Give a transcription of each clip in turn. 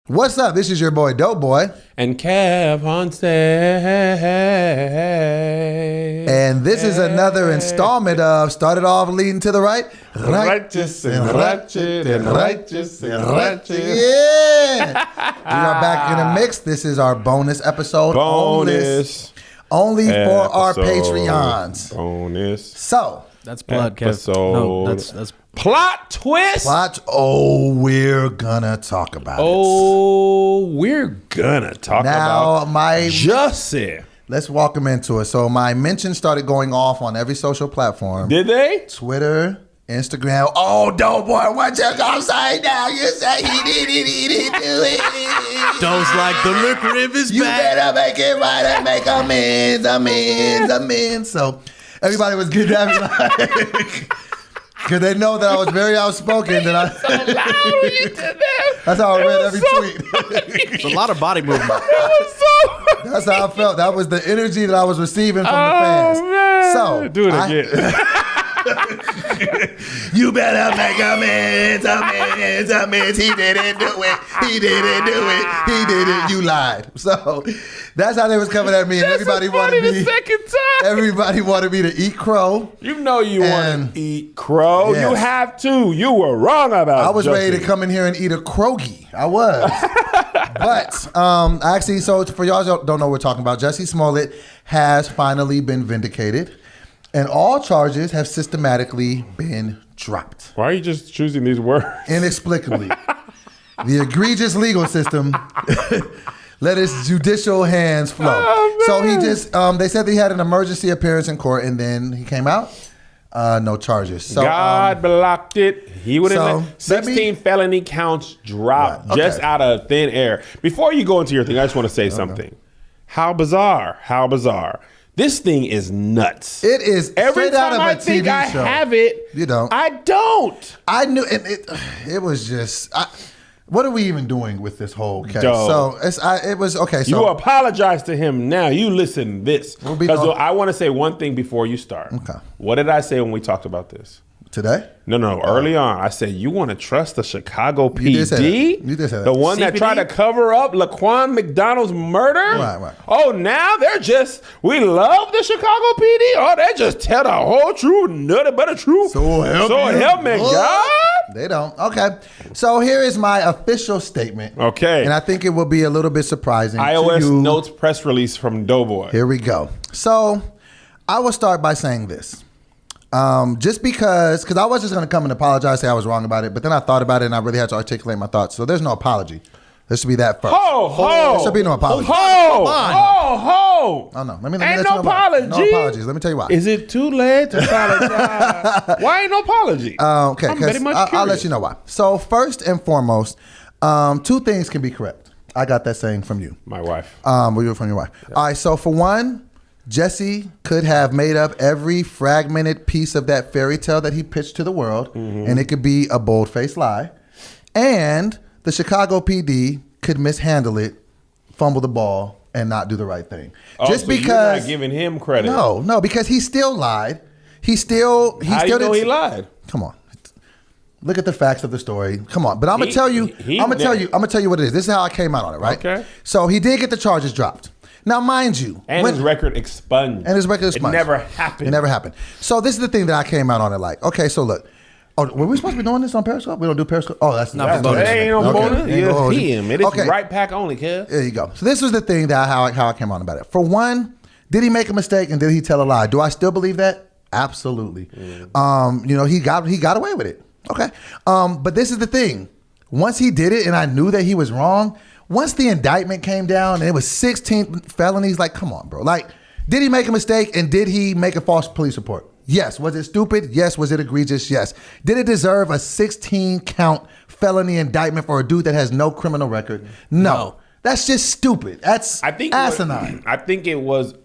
What's up? This is your boy, Dope Boy. And Kev on stage. And this is another installment of Started Off Leading to the Right. Righteous and ratchet and righteous and ratchet. Yeah. We are back in the mix. This is our bonus episode. Only for our Patreons. Bonus. So. That's blood, Kev. No, that's plot twist. We're gonna talk about it. We're gonna talk about Jussie. Let's walk him into it. So my mentions started going off on every social platform. Did they? Twitter, Instagram. Oh, Dope Boy, what you gonna say now? You say he didn't do it. Doe's like the liquor in his You bag. better make it right and make amends. So everybody was getting at me like, because they know that I was very outspoken. So loud when you did that. That's how I read every tweet. It's a lot of body movement. That's how I felt. That was the energy that I was receiving from the fans. Man. So do it again. You better make amends. He didn't do it. You lied. So that's how they was coming at me. And everybody wanted me. Everybody wanted me to eat crow. You know you want to eat crow. Yes. You have to. You were wrong about it. I was ready to come in here and eat a crogie. I was. But actually, so for y'all who don't know what we're talking about, Jussie Smollett has finally been vindicated. And all charges have systematically been dropped. Why are you just choosing these words? Inexplicably. The egregious legal system let his judicial hands flow. Oh, so he just, they said that he had an emergency appearance in court and then he came out. No charges. So, God blocked it. He would have let 16 me, felony counts drop just out of thin air. Before you go into your thing, I just want to say something. How bizarre. This thing is nuts. It is every time out of a TV show. I have it. You don't. I don't. I knew it was just. What are we even doing with this whole case? Dope. So it was okay. So you apologize to him now. You listen to this because I want to say one thing before you start. Okay. What did I say when we talked about this? Today? No. Early on, I said you want to trust the Chicago PD. You did say that. The one that tried to cover up Laquan McDonald's murder. Right. Oh, now we love the Chicago PD. Oh, they just tell the whole truth, nothing but the truth. So help me God. They don't. Okay. So here is my official statement. Okay. And I think it will be a little bit surprising iOS to you. Notes press release from Doughboy. Here we go. So I will start by saying this. Just because I was just going to come and apologize, say I was wrong about it, but then I thought about it and I really had to articulate my thoughts. So there's no apology. There should be that first. There should be no apology. Oh no. Let me ain't let no you know apology. No apologies. Let me tell you why. Is it too late to apologize? Why ain't no apology? Okay, I'm very much I'll let you know why. So first and foremost, two things can be correct. I got that saying from you. My wife. From your wife. Yeah. All right. So for one, Jussie could have made up every fragmented piece of that fairy tale that he pitched to the world, and it could be a bold-faced lie. And the Chicago PD could mishandle it, fumble the ball, and not do the right thing. Just because you're not giving him credit. No, because he still lied. He still he lied? Come on. Look at the facts of the story. Come on. But I'm gonna tell you what it is. This is how I came out on it, right? Okay. So he did get the charges dropped. Now, mind you. And his record expunged. It never happened. So this is the thing that I came out on it like. Okay, so look. Oh, were we supposed to be doing this on Periscope? We don't do Periscope? Oh, that's not for bonus. Ain't no bonus. It is okay. right pack only, kid. There you go. So this was the thing that how I came on about it. For one, did he make a mistake and did he tell a lie? Do I still believe that? Absolutely. He got away with it. Okay. But this is the thing. Once he did it and I knew that he was wrong, once the indictment came down and it was 16 felonies, like, come on, bro. Like, did he make a mistake and did he make a false police report? Yes. Was it stupid? Yes. Was it egregious? Yes. Did it deserve a 16-count felony indictment for a dude that has no criminal record? No. That's just stupid. That's asinine. I think it was,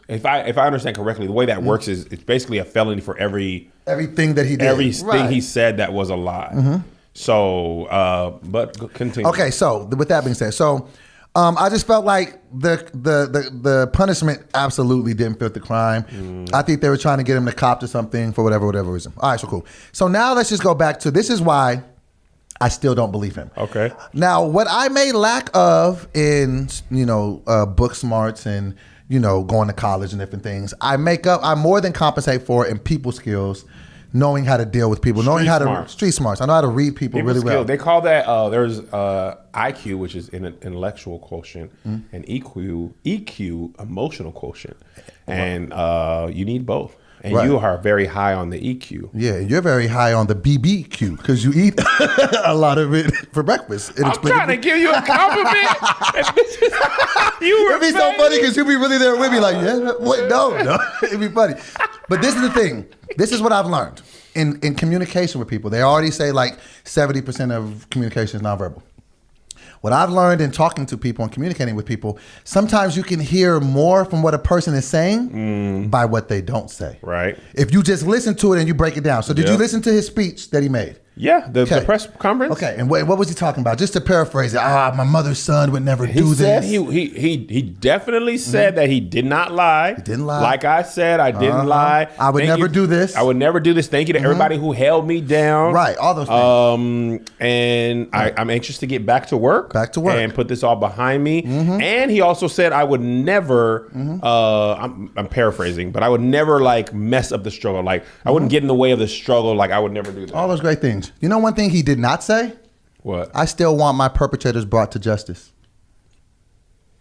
if I understand correctly, the way that works is it's basically a felony for everything that he did. Everything he said that was a lie. Mm-hmm. So, but continue. Okay, so with that being said, I just felt like the punishment absolutely didn't fit the crime. I think they were trying to get him to cop to something for whatever reason. All right, so cool. So now let's just go back to, this is why I still don't believe him. Okay. Now, what I may lack of in, book smarts and, going to college and different things, I more than compensate for in people skills, knowing how to deal with people, street smarts. I know how to read people really well. They call that, there's IQ, which is an intellectual quotient, and EQ, emotional quotient. And you need both. And you are very high on the EQ. Yeah, you're very high on the BBQ because you eat a lot of it for breakfast. I'm trying to give you a compliment. It'd be so funny because you'd be really there with me like, yeah, wait, no. It'd be funny. But this is the thing. This is what I've learned. In communication with people, they already say like 70% of communication is nonverbal. What I've learned in talking to people and communicating with people, sometimes you can hear more from what a person is saying by what they don't say. Right. If you just listen to it and you break it down. So did you listen to his speech that he made? Yeah, the press conference. Okay, and what was he talking about? Just to paraphrase it, my mother's son would never do this. He definitely said that he did not lie. He didn't lie. Like I said, I didn't lie. I would never do this. I would never do this. Thank you to everybody who held me down. Right, all those things. And I'm anxious to get back to work. And put this all behind me. And he also said I would never, I'm paraphrasing, but I would never like mess up the struggle. Like I wouldn't get in the way of the struggle. Like I would never do that. All those great things. You know one thing he did not say? What? I still want my perpetrators brought to justice.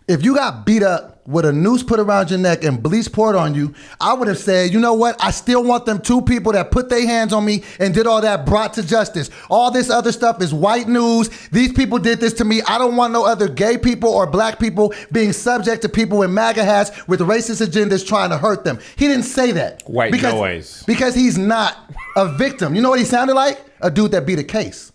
If you got beat up with a noose put around your neck and bleach poured on you, I would have said, you know what? I still want them 2 people that put their hands on me and did all that brought to justice. All this other stuff is white news. These people did this to me. I don't want no other gay people or black people being subject to people in MAGA hats with racist agendas trying to hurt them. He didn't say that. White noise. Because he's not a victim. You know what he sounded like? A dude that beat a case.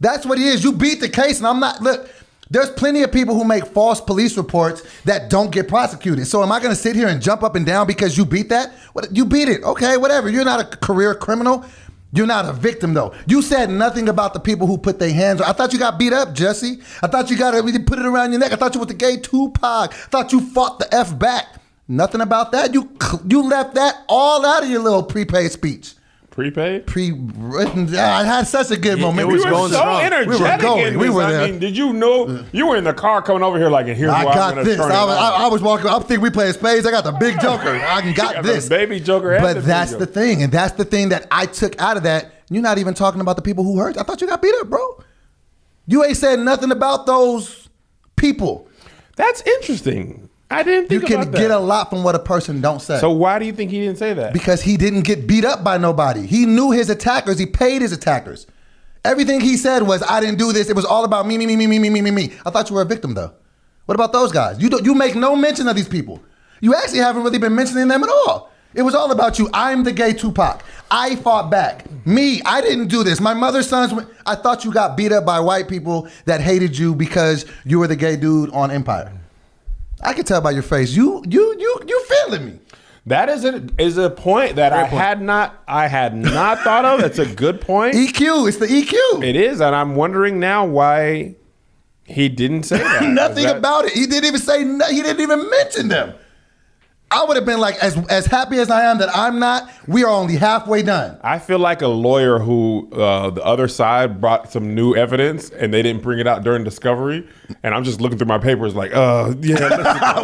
That's what he is. You beat the case and I'm not, look, there's plenty of people who make false police reports that don't get prosecuted. So am I going to sit here and jump up and down because you beat that? You beat it. Okay, whatever. You're not a career criminal. You're not a victim, though. You said nothing about the people who put their hands on. I thought you got beat up, Jussie. I thought you put it around your neck. I thought you were the gay Tupac. I thought you fought the F back. Nothing about that. You left that all out of your little prepaid speech. Prepaid? I had such a good moment. We were so strong. Energetic. We were there. I mean, did you know you were in the car coming over here like, and here's why I'm going to turn it on. I was walking. I think we playing spades. I got the big joker. I got this. The baby joker. But that's the thing, and that's the thing that I took out of that. You're not even talking about the people who hurt. I thought you got beat up, bro. You ain't said nothing about those people. That's interesting. I didn't think about that. You can get a lot from what a person don't say. So why do you think he didn't say that? Because he didn't get beat up by nobody. He knew his attackers. He paid his attackers. Everything he said was, I didn't do this. It was all about me. I thought you were a victim, though. What about those guys? You make no mention of these people. You actually haven't really been mentioning them at all. It was all about you. I'm the gay Tupac. I fought back. Me, I didn't do this. My mother's sons, I thought you got beat up by white people that hated you because you were the gay dude on Empire. I can tell by your face. You feeling me. That is a point that I had not thought of. It's a good point. EQ. It's the EQ. It is, and I'm wondering now why he didn't say that. Nothing about it. He didn't even say. He didn't even mention them. I would have been like, as happy as I am that I'm not, we are only halfway done. I feel like a lawyer who the other side brought some new evidence and they didn't bring it out during discovery. And I'm just looking through my papers like, yeah.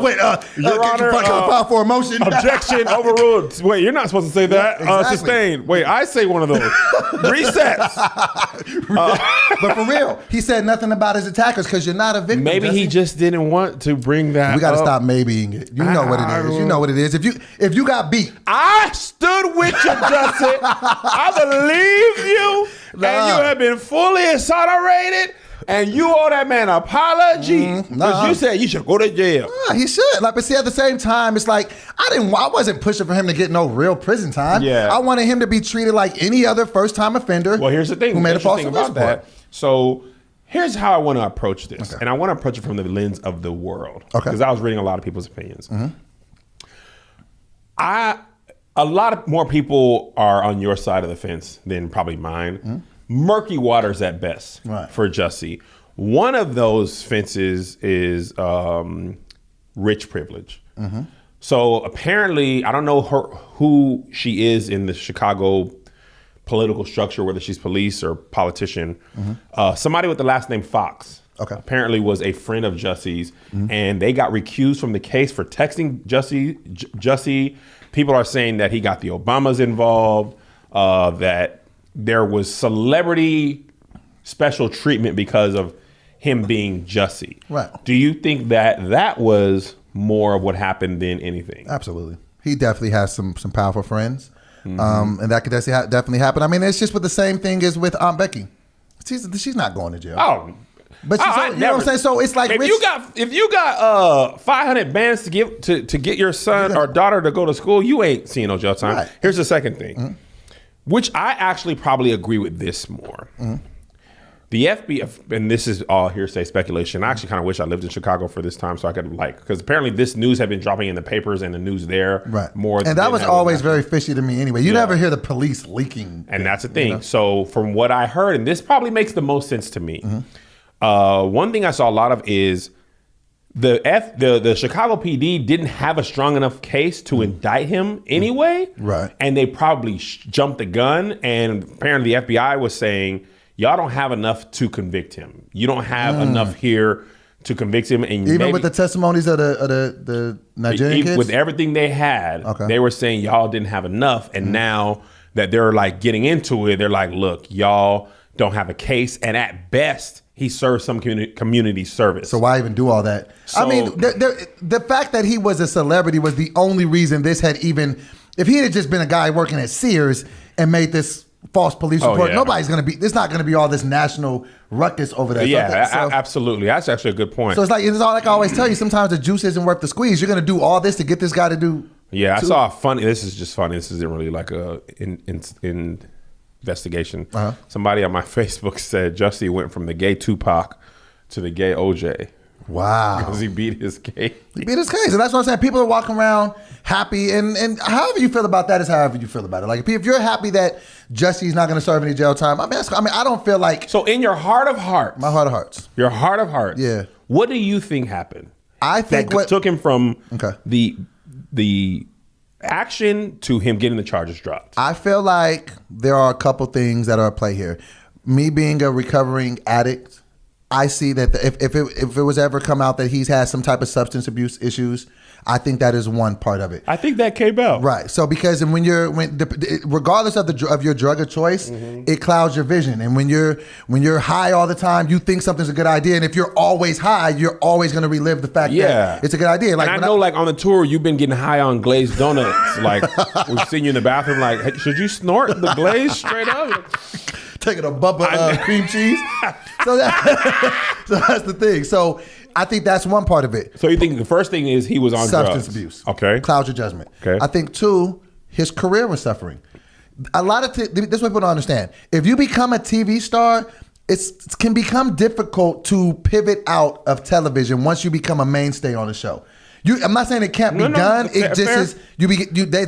Wait, Your Honor, file for a motion. Objection, overruled. Wait, you're not supposed to say that. Yeah, exactly. Sustained. Wait, I say one of those. Resets. But for real, he said nothing about his attackers because you're not a victim. Maybe he just didn't want to bring that. We got to stop maybeing it. You know what it is. You know what it is. If you got beat, I stood with you, Jussie. I believe you, and you have been fully exonerated. And you owe that man an apology because you said you should go to jail. He should. But see, at the same time, it's like I wasn't pushing for him to get no real prison time. Yeah. I wanted him to be treated like any other first-time offender. Well, here's the thing. Who made a false about that. So here's how I want to approach this, and I want to approach it from the lens of the world. Okay. Because I was reading a lot of people's opinions. A lot more people are on your side of the fence than probably mine. Murky waters at best for Jussie. One of those fences is rich privilege. So apparently, I don't know who she is in the Chicago political structure, whether she's police or politician. Somebody with the last name Fox apparently was a friend of Jussie's, and they got recused from the case for texting Jussie. People are saying that he got the Obamas involved, that there was celebrity special treatment because of him being Jussie. Right. Do you think that was more of what happened than anything? Absolutely. He definitely has some powerful friends. And that could definitely happen. I mean, it's just with the same thing as with Aunt Becky. She's not going to jail. Oh, but you know what I'm saying? So it's like if you got 500 bands to give to get your son or daughter to go to school, you ain't seeing no jail time. Right. Here's the second thing, which I actually probably agree with this more. The FBI, and this is all hearsay speculation. I actually kind of wish I lived in Chicago for this time so I could because apparently this news had been dropping in the papers and the news there more. And that was always very fishy to me anyway. You never hear the police leaking. And that's the thing. You know? So from what I heard, and this probably makes the most sense to me, one thing I saw a lot of is the Chicago PD didn't have a strong enough case to indict him anyway. Right. And they probably jumped the gun. And apparently the FBI was saying, y'all don't have enough to convict him. You don't have enough here to convict him. And even with the testimonies of the Nigerian kids? With everything they had, they were saying y'all didn't have enough. And now that they're like getting into it, they're like, look, y'all don't have a case. And at best, he served some community service. So why even do all that? I mean, the fact that he was a celebrity was the only reason this had even... If he had just been a guy working at Sears and made this false police report, nobody's going to be... There's not going to be all this national ruckus over that. Absolutely. That's actually a good point. So it's like I always tell you, sometimes the juice isn't worth the squeeze. You're going to do all this to get this guy to do... Yeah, I saw a funny... This is just funny. This isn't really like a... investigation. Somebody on my Facebook said Jussie went from the gay Tupac to the gay OJ. Wow. Because he beat his case. He beat his case. And that's what I'm saying. People are walking around happy. And however you feel about that is however you feel about it. Like, if you're happy that Jussie's not going to serve any jail time, I mean, I don't feel like... So in your heart of hearts... My heart of hearts. Your heart of hearts. Yeah. What do you think happened? I think that took him from the action to him getting the charges dropped? I feel like there are a couple things that are at play here. Me being a recovering addict, I see that if it was ever come out that he's had some type of substance abuse issues, I think that is one part of it. I think that came out. Right. So because regardless of your drug of choice, it clouds your vision. And when you're high all the time, you think something's a good idea. And if you're always high, you're always going to relive the fact that it's a good idea. Like, and I know, like on the tour, you've been getting high on glazed donuts. Like we've seen you in the bathroom. Like, hey, should you snort the glaze straight up? Taking a bump of cream cheese. So that's the thing. So I think that's one part of it. So you think the first thing is he was on substance drugs. Abuse. Okay. Clouds your judgment. Okay. I think two, his career was suffering. A lot of this is what people don't understand. If you become a TV star, it can become difficult to pivot out of television once you become a mainstay on the show. I'm not saying it can't be done. It just is.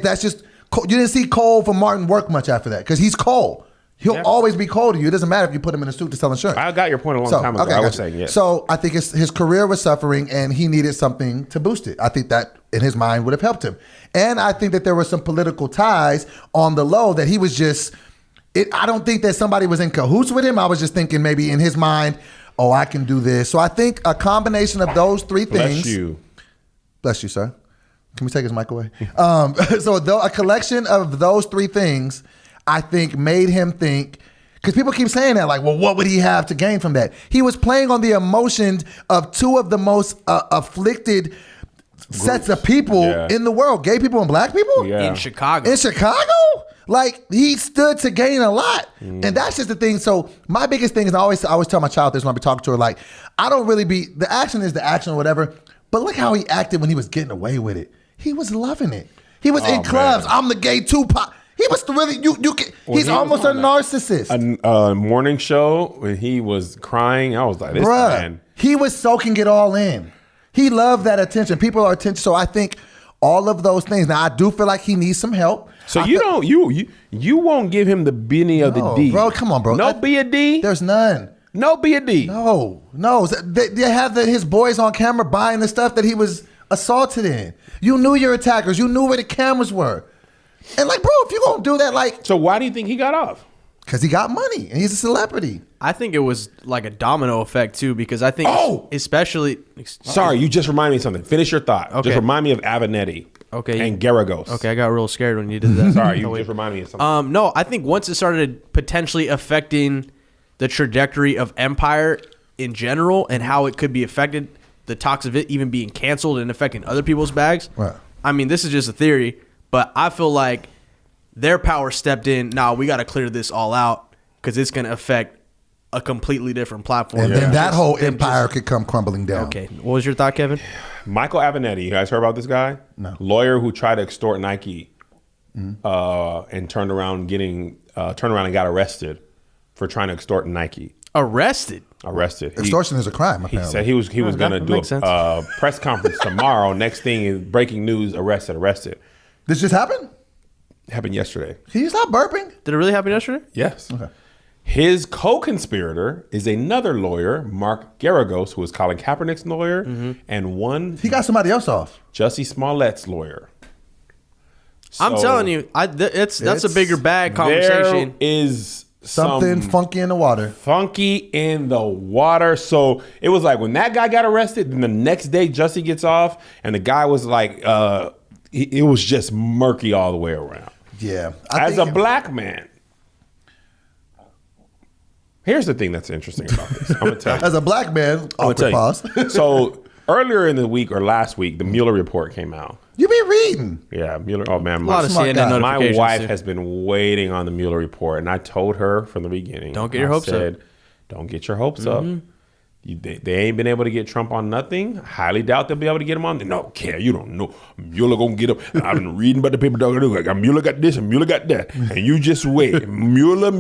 That's just. You didn't see Cole from Martin work much after that because he's Cole. He'll always be cold to you. It doesn't matter if you put him in a suit to sell insurance. I got your point a long time ago. Okay, I was saying, yes. So I think his career was suffering and he needed something to boost it. I think that in his mind would have helped him. And I think that there were some political ties on the low that he was just, I don't think that somebody was in cahoots with him. I was just thinking maybe in his mind, oh, I can do this. So I think a combination of those three things. Bless you, sir. Can we take his mic away? So a collection of those three things, I think, made him think, because people keep saying that, like, well, what would he have to gain from that? He was playing on the emotions of two of the most afflicted sets of people in the world, gay people and black people. In Chicago. In Chicago? Like, he stood to gain a lot. And that's just the thing. So my biggest thing is, I always tell my child this when I be talking to her, like, I don't really the action is the action or whatever, but look how he acted when he was getting away with it. He was loving it. He was in clubs. I'm the gay Tupac. He was really, he's almost a narcissist. A morning show when he was crying, I was like, this man. He was soaking it all in. He loved that attention. People are attention. So I think all of those things. Now I do feel like he needs some help. So you won't give him the Benny of the D. Bro, come on, bro. No B or D? There's none. No B or D. No. They have his boys on camera buying the stuff that he was assaulted in. You knew your attackers. You knew where the cameras were. And like, bro, if you're going to do that, like... So why do you think he got off? Because he got money and he's a celebrity. I think it was like a domino effect too, because I think especially. Sorry, you just reminded me of something. Finish your thought. Okay. Just remind me of Avenatti. Okay. And Garagos. Okay, I got real scared when you did that. Sorry, you just reminded me of something. No, I think once it started potentially affecting the trajectory of Empire in general and how it could be affected, the talks of it even being canceled and affecting other people's bags. Right. I mean, this is just a theory, but I feel like their power stepped in. Nah, we got to clear this all out because it's going to affect a completely different platform. And then that whole empire could come crumbling down. Okay. What was your thought, Kevin? Michael Avenatti. You guys heard about this guy? No. Lawyer who tried to extort Nike and turned around and got arrested for trying to extort Nike. Arrested. Extortion is a crime, apparently. He said he was going to do a press conference tomorrow. Next thing is breaking news, arrested. This just happened? Happened yesterday. Can you stop burping? Did it really happen yesterday? Yes. Okay. His co-conspirator is another lawyer, Mark Garagos, who is Colin Kaepernick's lawyer, and he got somebody else off. Jussie Smollett's lawyer. I'm telling you, that's a bigger bag conversation. There is something funky in the water. So it was like when that guy got arrested, then the next day Jussie gets off, and the guy was like, it was just murky all the way around. Yeah. As a black man, here's the thing that's interesting about this. I'm gonna tell you. As a black man, So earlier in the week or last week, the Mueller report came out. You be reading. Yeah, Mueller. Oh man, a lot of CNN my wife too. has been waiting on the Mueller report, and I told her from the beginning. Don't get your hopes up. Don't get your hopes up. They ain't been able to get Trump on nothing. Highly doubt they'll be able to get him on. No, care. You don't know. Mueller gonna get him. I've been reading about the paper. Mueller got this and Mueller got that. And you just wait. Mueller.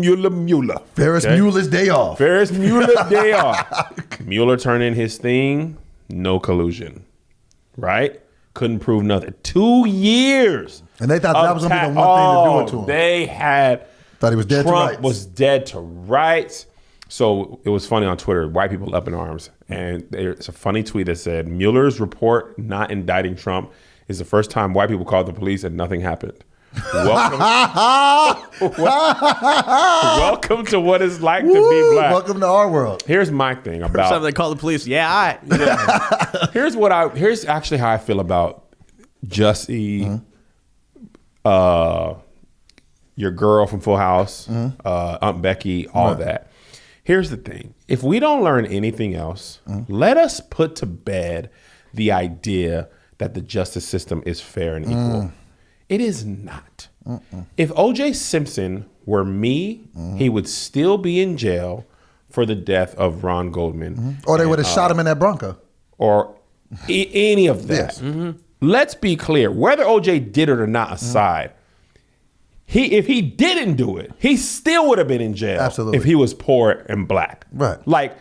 Ferris Mueller's day off. Ferris Mueller's day off. Mueller turned in his thing. No collusion. Right? Couldn't prove nothing. 2 years. And they thought that was going to be the one thing to do it to him. They thought he was dead Trump to rights. was dead to rights. So it was funny on Twitter, white people up in arms. And there's a funny tweet that said, Mueller's report not indicting Trump is the first time white people called the police and nothing happened. Welcome to what it's like to be black. Welcome to our world. Here's my thing about... First time they call the police, yeah, all right. Here's actually how I feel about Jussie, your girl from Full House, Aunt Becky, all that. Here's the thing. If we don't learn anything else, let us put to bed the idea that the justice system is fair and equal. It is not. If O.J. Simpson were me, he would still be in jail for the death of Ron Goldman. Or they would have shot him in that Bronco. Or any of that. Yes. Let's be clear. Whether O.J. did it or not aside, if he didn't do it, he still would have been in jail. Absolutely. If he was poor and black. Right. Like,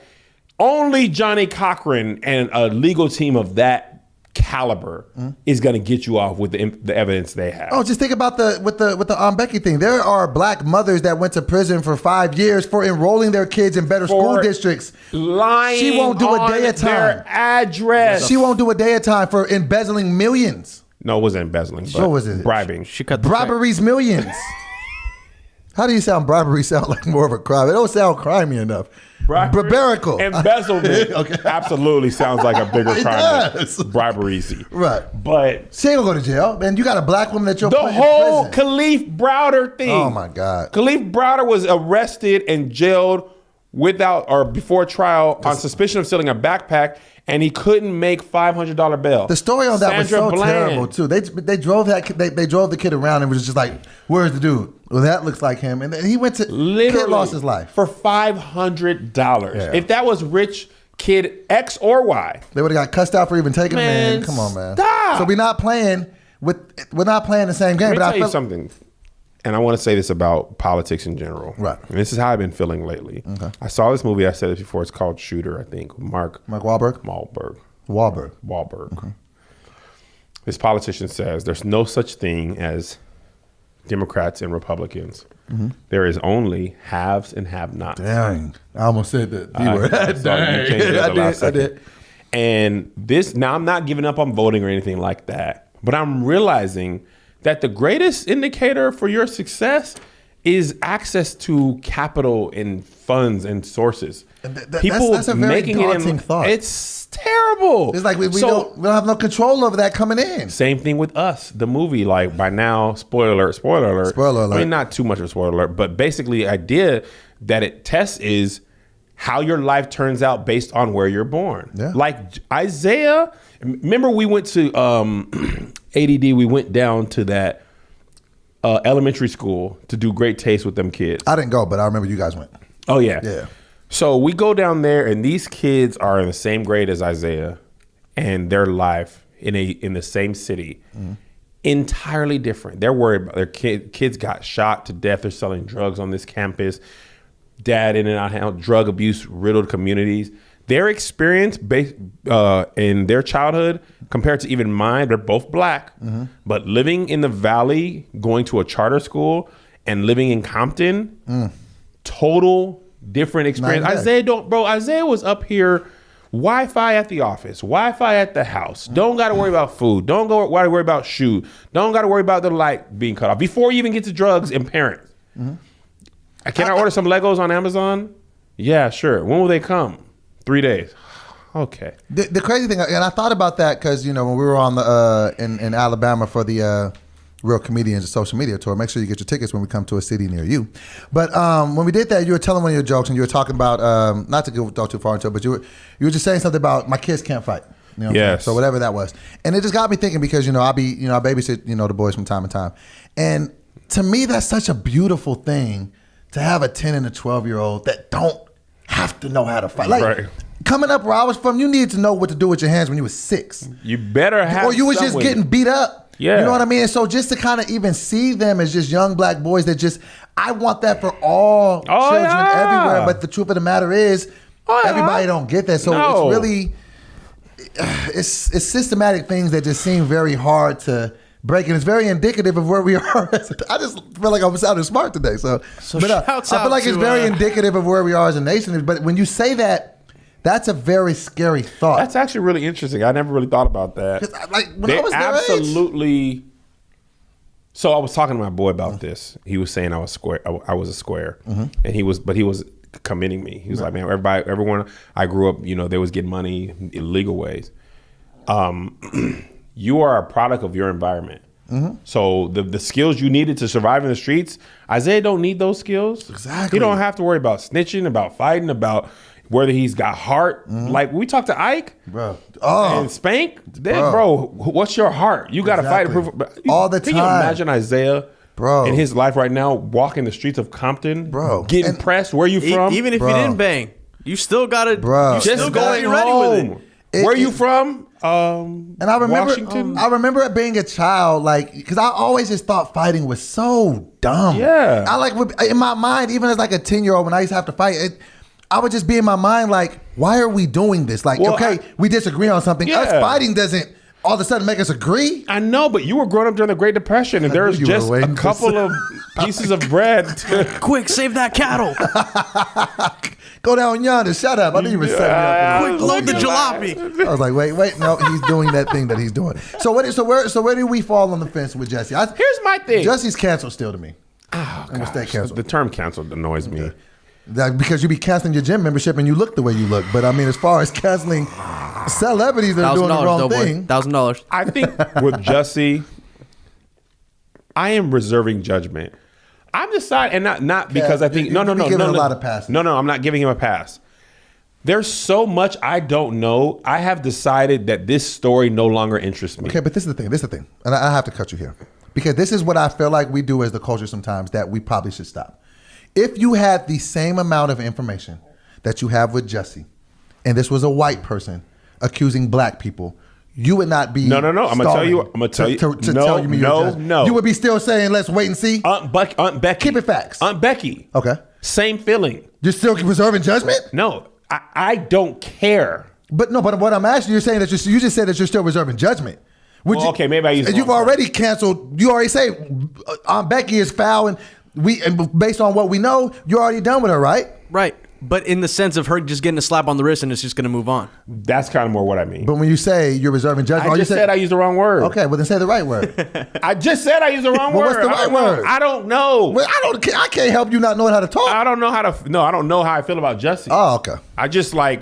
only Johnny Cochran and a legal team of that caliber is going to get you off with the evidence they have. Oh, just think about with the Aunt Becky thing. There are black mothers that went to prison for 5 years for enrolling their kids in better school districts. Lying She won't do a day at a their time. address. She won't do a day at a time for embezzling millions. No, it wasn't embezzling. But What was it? bribing. She cut the Bribery's millions. How do you sound? Bribery sound like more of a crime. It don't sound crimey enough. Barbarical. Embezzlement absolutely sounds like a bigger crime than bribery. Right. But she ain't gonna go to jail. Man, you got a black woman that you're the putting whole in prison. Khalif Browder thing. Oh my God. Khalif Browder was arrested and jailed before trial on suspicion of stealing a backpack, and he couldn't make $500 bail. The story on that was so terrible too. They drove they drove the kid around and was just like, "Where's the dude?" Well, that looks like him, and then he went to kid lost his life for $500. Yeah. If that was rich kid X or Y, they would have got cussed out for even taking him in. Come on, man. Stop. So we're not playing the same game. Let me but tell you something, and I want to say this about politics in general. Right. And this is how I've been feeling lately. Okay. I saw this movie. I said it before. It's called Shooter. I think Mark Wahlberg. Wahlberg. Okay. This politician says there's no such thing as Democrats and Republicans. There is only haves and have-nots. Dang, I almost said the D word. I did. And this, now I'm not giving up on voting or anything like that, but I'm realizing that the greatest indicator for your success is access to capital and funds and sources. People that's a very daunting thought. It's terrible. It's like we don't have no control over that coming in. Same thing with Us, the movie. Like by now, spoiler alert. I mean, not too much of a spoiler alert, but basically the idea that it tests is how your life turns out based on where you're born. Yeah. Like Isaiah, remember we went to ADD, we went down to that elementary school to do Great Taste with them kids. I didn't go, but I remember you guys went. Oh yeah. Yeah. So we go down there and these kids are in the same grade as Isaiah and their life in the same city. Entirely different. They're worried about their kids got shot to death. They're selling drugs on this campus. Dad in and out, drug abuse riddled communities. Their experience based in their childhood compared to even mine, they're both black, but living in the Valley, going to a charter school and living in Compton, total different experience. Isaiah was up here, Wi-Fi at the office, Wi-Fi at the house. Don't got to worry about food. Don't got to worry about shoes. Don't got to worry about the light being cut off before you even get to drugs and parents. Can I order some Legos on Amazon? Yeah, sure. When will they come? 3 days. Okay. The crazy thing, and I thought about that because, when we were on the in Alabama for the Real Comedians social media tour, make sure you get your tickets when we come to a city near you. But when we did that, you were telling one of your jokes and you were talking about, not to go too far into it, but you were just saying something about my kids can't fight. You know what I'm saying? So whatever that was. And it just got me thinking because, I babysit, the boys from time to time. And to me, that's such a beautiful thing to have a 10 and a 12-year-old that don't have to know how to fight. Like, coming up where I was from, you needed to know what to do with your hands when you were 6. You better have. Or you was just getting beat up. Yeah. You know what I mean? And so just to kind of even see them as just young black boys that I want that for all children everywhere. But the truth of the matter is, everybody don't get that. So it's really, it's systematic things that just seem very hard to break, and it's very indicative of where we are. I just feel like I'm sounding smart today. So but, I feel like it's very indicative of where we are as a nation. But when you say that, that's a very scary thought. That's actually really interesting. I never really thought about that. When I was absolutely. Their age. So I was talking to my boy about this. He was saying I was a square, and he was commending me. He was like, "Man, everyone I grew up, they was getting money in illegal ways." You are a product of your environment. So the skills you needed to survive in the streets, Isaiah don't need those skills. Exactly. He don't have to worry about snitching, about fighting, about whether he's got heart. Like we talked to Ike and Spank, bro, what's your heart? You got to fight. All the time. Can you imagine Isaiah in his life right now walking the streets of Compton, getting pressed? Where you from? Even if you didn't bang, you still got to you still got to be ready with it. Where you from? And I remember, Washington. I remember being a child, because I always just thought fighting was so dumb. Yeah, I in my mind, even as like a 10-year-old, when I used to have to fight, I would just be in my mind like, why are we doing this? We disagree on something. Us fighting doesn't all of a sudden make us agree. I know, but you were growing up during the Great Depression, and there's just a couple of pieces of bread. Quick, save that cattle. Go down yonder. Shut up. I knew you were setting me up. Quick, load the jalopy. I was like, wait. No, he's doing that thing that he's doing. So where do we fall on the fence with Jussie? Here's my thing. Jussie's canceled still to me. Oh, gosh. Canceled. The term canceled annoys me. Because you be canceling your gym membership and you look the way you look. But I mean, as far as canceling celebrities that are doing the wrong thing. $1,000. I think with Jussie, I am reserving judgment. I'm deciding, and not because I think no. Giving a lot of passes. No, I'm not giving him a pass. There's so much I don't know. I have decided that this story no longer interests me. Okay, but this is the thing. And I have to cut you here. Because this is what I feel like we do as the culture sometimes that we probably should stop. If you had the same amount of information that you have with Jussie, and this was a white person accusing black people, you would not be. No. I'm gonna tell you. No. You would be still saying, "Let's wait and see." Aunt Becky. Keep it facts. Aunt Becky. Okay. Same feeling. You're still reserving judgment? No, I don't care. But what I'm asking, you're saying that you just said that you're still reserving judgment. Okay, maybe I use. You've already canceled. You already say Aunt Becky is foul, and based on what we know, you're already done with her, right? Right. But in the sense of her just getting a slap on the wrist and it's just going to move on. That's kind of more what I mean. But when you say you're reserving judgment, I just said I used the wrong word. Okay, well then say the right word. I just said I used the wrong word. What's the right word? I don't know. Well, I can't help you not knowing how to talk. I don't know how to. No, I don't know how I feel about Jussie. Oh, okay. I just like.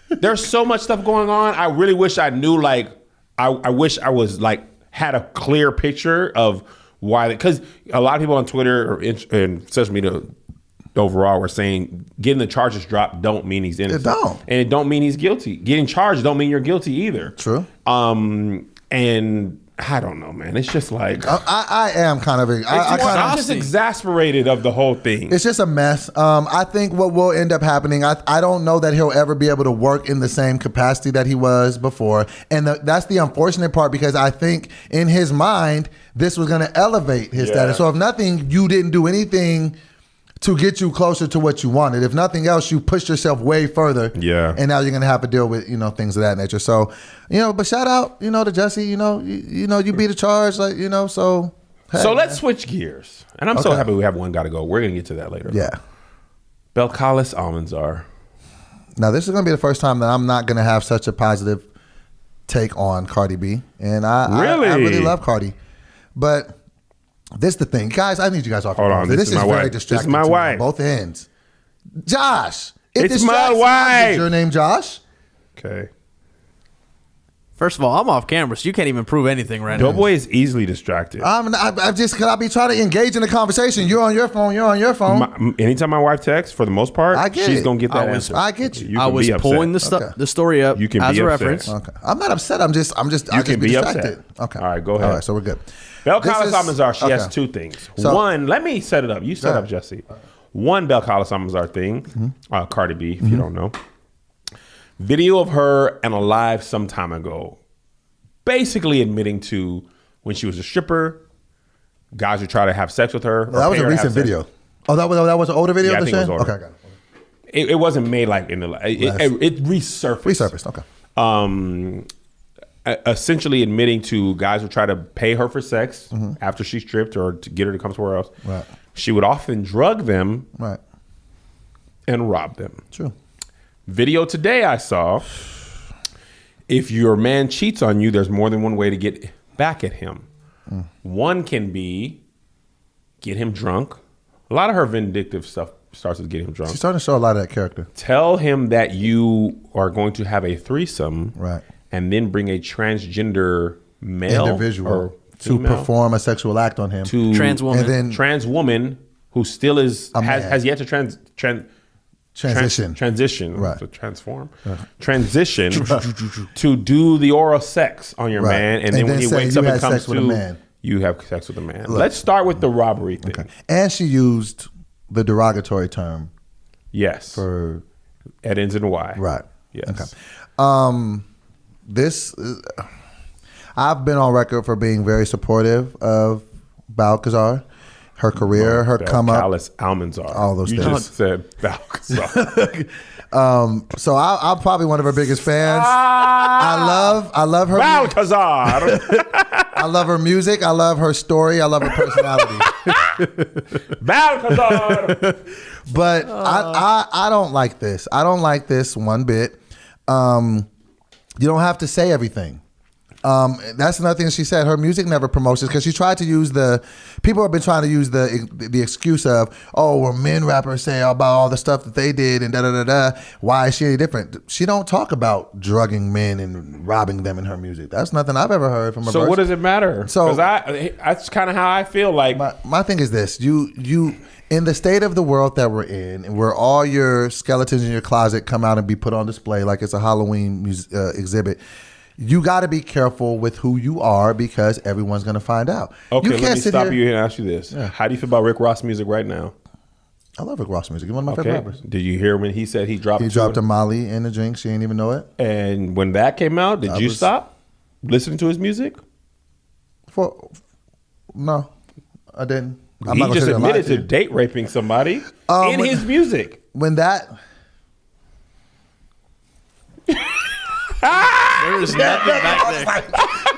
There's so much stuff going on. I really wish I knew. Like, I wish I was like had a clear picture of why. Because a lot of people on Twitter or and social media overall were saying getting the charges dropped don't mean he's innocent. It don't. And it don't mean he's guilty. Getting charged don't mean you're guilty either. True. And I don't know, man. It's just like I am kind of. I'm just exasperated of the whole thing. It's just a mess. I think what will end up happening. I don't know that he'll ever be able to work in the same capacity that he was before, and that's the unfortunate part because I think in his mind this was going to elevate his status. So if nothing, you didn't do anything to get you closer to what you wanted. If nothing else, you pushed yourself way further. Yeah. And now you're gonna have to deal with, things of that nature. So, but shout out, to Jussie, you beat a charge, like, so hey, so let's switch gears. And I'm so happy we have one gotta go. We're gonna get to that later. Yeah. Belcalis Almanzar. Now this is gonna be the first time that I'm not gonna have such a positive take on Cardi B. And I really love Cardi. But this is the thing, guys. I need you guys off. Hold on, this is very wife. distracting. This is my wife. On both ends. Josh, it's my wife. Is your name Josh? Okay. First of all, I'm off camera, so you can't even prove anything right now. Doughboy is easily distracted. I just could I be trying to engage in the conversation. You're on your phone. You're on your phone. Anytime my wife texts, for the most part, she's gonna get that answer. I get you. I was pulling the story up you can as be a upset. reference. Okay. I'm not upset. I'm just. You can be distracted. upset. Okay. All right, go ahead. All right, so we're good. Belcalis Almanzar, she has two things. So, one, let me set it up. You set up, Jussie. One Belcalis Almanzar thing, Cardi B, if you don't know. Video of her and a live some time ago, basically admitting to when she was a stripper, guys would try to have sex with her. That was a recent video. Oh, that was an older video? Yeah, I think it was older. Okay, I got it. It wasn't made like in the... It resurfaced. Resurfaced, okay. Essentially admitting to guys would try to pay her for sex after she stripped or to get her to come somewhere else. Right. She would often drug them and rob them. True. Video today I saw, if your man cheats on you, there's more than one way to get back at him. One can be get him drunk. A lot of her vindictive stuff starts with get him drunk. She's starting to show a lot of that character. Tell him that you are going to have a threesome. Right. And then bring a transgender male individual to perform a sexual act on him. Trans woman. And then trans woman who still has yet to transition. Right. To transform. Transition to do the oral sex on your man. And then when he wakes up and comes to, you have sex with a man. Look, let's start with the robbery thing. Okay. And she used the derogatory term. Yes. For It ends in Y. Right. Yes. Okay. I've been on record for being very supportive of Balcazar, her career, her come up. Belcalis Almanzar. All those things. You just said Balcazar. So I'm probably one of her biggest fans. I love her. Balcazar. I love her music. I love her story. I love her personality. Balcazar. But I don't like this. I don't like this one bit. You don't have to say everything. That's another thing she said. Her music never promotes this because she tried to use people have been trying to use the excuse of, when men rappers say about all the stuff that they did and da-da-da-da, why is she any different? She don't talk about drugging men and robbing them in her music. That's nothing I've ever heard from her. So what does it matter? So that's kind of how I feel like. My thing is this. You in the state of the world that we're in, where all your skeletons in your closet come out and be put on display like it's a Halloween exhibit, you got to be careful with who you are because everyone's going to find out. Okay, let me stop you and ask you this. Yeah. How do you feel about Rick Ross music right now? I love Rick Ross music. He's one of my favorite rappers. Did you hear when he said he dropped a Molly in the drink? She didn't even know it. And when that came out, did you stop listening to his music? No, I didn't. He just admitted to date raping somebody in his music. When that... There is nothing back there.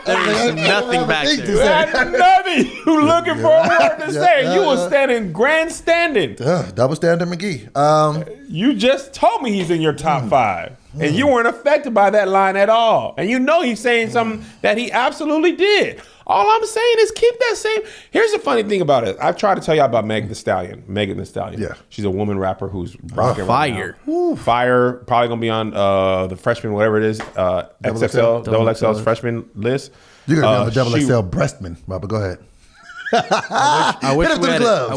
There is nothing back there. There's nothing. You looking for a word to say. You was standing grandstanding. Double standard McGee. You just told me he's in your top 5. And you weren't affected by that line at all. And you know he's saying something that he absolutely did. All I'm saying is keep that same. Here's the funny thing about it. I've tried to tell y'all about Megan Thee Stallion. Yeah. She's a woman rapper who's rocking fire. Right now. Fire. Probably going to be on the freshman, whatever it is, XXL's freshman list. You're going to be on the double XL breastman, Robert. Go ahead. I